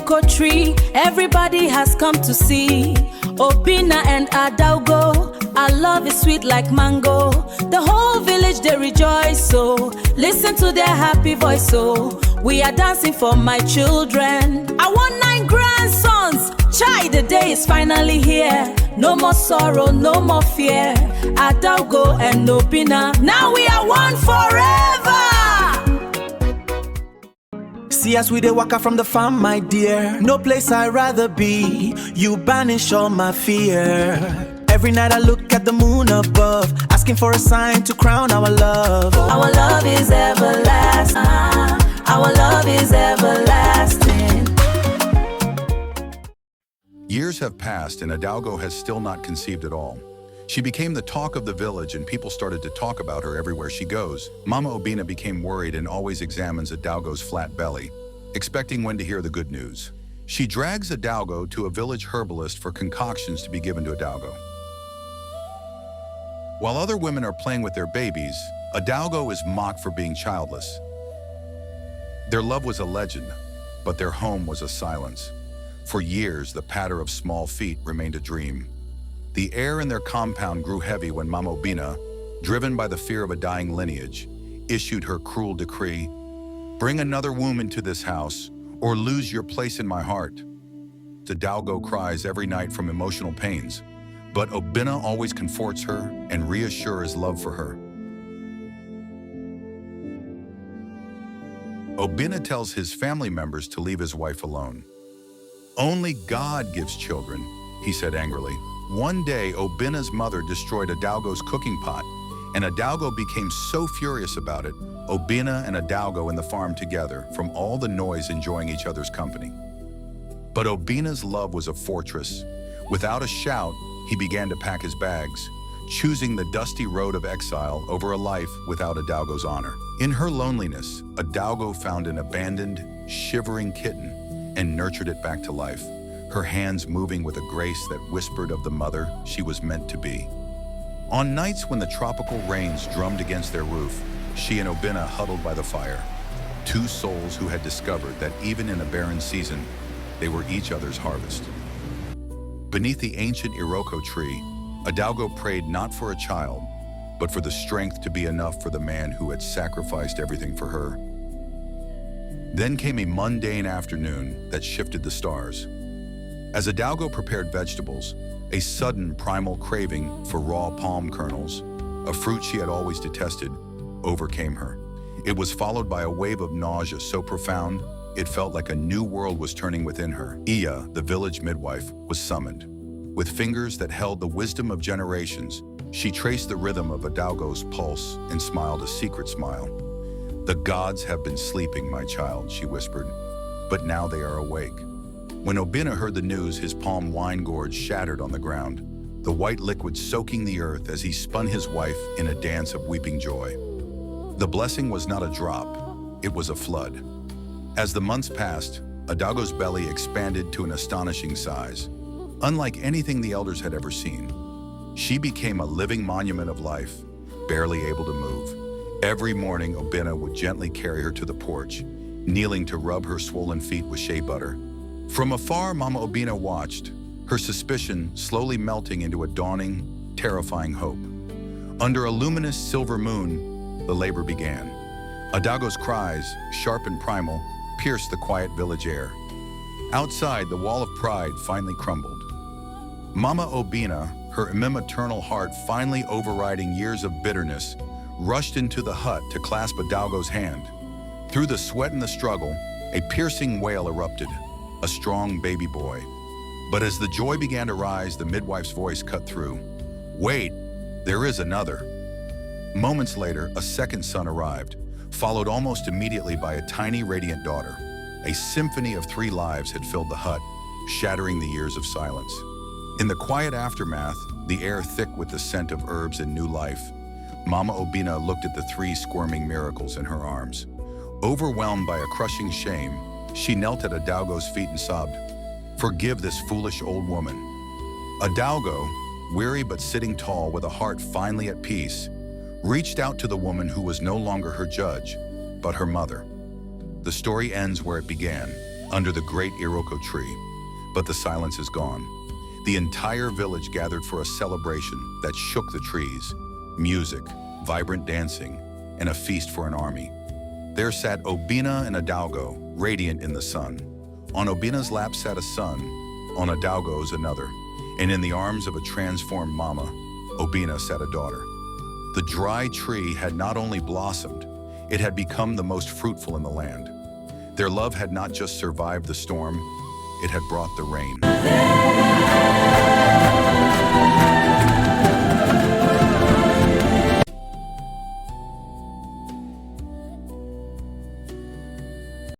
Iroko tree, everybody has come to see. Obina and Adaugo, our love is sweet like mango. The whole village they rejoice, so listen to their happy voice. So we are dancing for my children. I want 9 grandsons. Chai, the day is finally here. No more sorrow, no more fear. Adaugo and Obina, now we are one forever. See as we dey waka from the farm, my dear. No place I'd rather be. You banish all my fear. Every night I look at the moon above, asking for a sign to crown our love. Our love is everlasting. Our love is everlasting. Years have passed and Adaugo has still not conceived at all. She became the talk of the village and people started to talk about her everywhere she goes. Mama Obina became worried and always examines Adaugo's flat belly, expecting when to hear the good news. She drags Adaugo to a village herbalist for concoctions to be given to Adaugo. While other women are playing with their babies, Adaugo is mocked for being childless. Their love was a legend, but their home was a silence. For years, the patter of small feet remained a dream. The air in their compound grew heavy when Mama Obina, driven by the fear of a dying lineage, issued her cruel decree: "Bring another womb into this house, or lose your place in my heart." Adaugo cries every night from emotional pains, but Obina always comforts her and reassures love for her. Obina tells his family members to leave his wife alone. "Only God gives children," he said angrily. One day, Obina's mother destroyed Adaugo's cooking pot, and Adaugo became so furious about it, Obina and Adaugo in the farm together, from all the noise enjoying each other's company. But Obina's love was a fortress. Without a shout, he began to pack his bags, choosing the dusty road of exile over a life without Adaugo's honor. In her loneliness, Adaugo found an abandoned, shivering kitten and nurtured it back to life, her hands moving with a grace that whispered of the mother she was meant to be. On nights when the tropical rains drummed against their roof, she and Obina huddled by the fire, two souls who had discovered that even in a barren season, they were each other's harvest. Beneath the ancient Iroko tree, Adaugo prayed not for a child, but for the strength to be enough for the man who had sacrificed everything for her. Then came a mundane afternoon that shifted the stars. As Adaugo prepared vegetables, a sudden primal craving for raw palm kernels, a fruit she had always detested, overcame her. It was followed by a wave of nausea so profound, it felt like a new world was turning within her. Iya, the village midwife, was summoned. With fingers that held the wisdom of generations, she traced the rhythm of Adaugo's pulse and smiled a secret smile. "The gods have been sleeping, my child," she whispered, "but now they are awake." When Obina heard the news, his palm wine gourd shattered on the ground, the white liquid soaking the earth as he spun his wife in a dance of weeping joy. The blessing was not a drop, it was a flood. As the months passed, Adaugo's belly expanded to an astonishing size. Unlike anything the elders had ever seen, she became a living monument of life, barely able to move. Every morning, Obina would gently carry her to the porch, kneeling to rub her swollen feet with shea butter. From afar, Mama Obina watched, her suspicion slowly melting into a dawning, terrifying hope. Under a luminous silver moon, the labor began. Adaugo's cries, sharp and primal, pierced the quiet village air. Outside, the wall of pride finally crumbled. Mama Obina, her immaternal heart finally overriding years of bitterness, rushed into the hut to clasp Adaugo's hand. Through the sweat and the struggle, a piercing wail erupted, a strong baby boy. But as the joy began to rise, the midwife's voice cut through. "Wait, there is another." Moments later, a second son arrived, followed almost immediately by a tiny, radiant daughter. A symphony of 3 lives had filled the hut, shattering the years of silence. In the quiet aftermath, the air thick with the scent of herbs and new life, Mama Obina looked at the 3 squirming miracles in her arms. Overwhelmed by a crushing shame, she knelt at Adaugo's feet and sobbed, "Forgive this foolish old woman." Adaugo, weary but sitting tall with a heart finally at peace, reached out to the woman who was no longer her judge, but her mother. The story ends where it began, under the great Iroko tree. But the silence is gone. The entire village gathered for a celebration that shook the trees. Music, vibrant dancing, and a feast for an army. There sat Obina and Adalgo, radiant in the sun. On Obina's lap sat a son, on Adalgo's another, and in the arms of a transformed mama, Obina sat a daughter. The dry tree had not only blossomed, it had become the most fruitful in the land. Their love had not just survived the storm, it had brought the rain.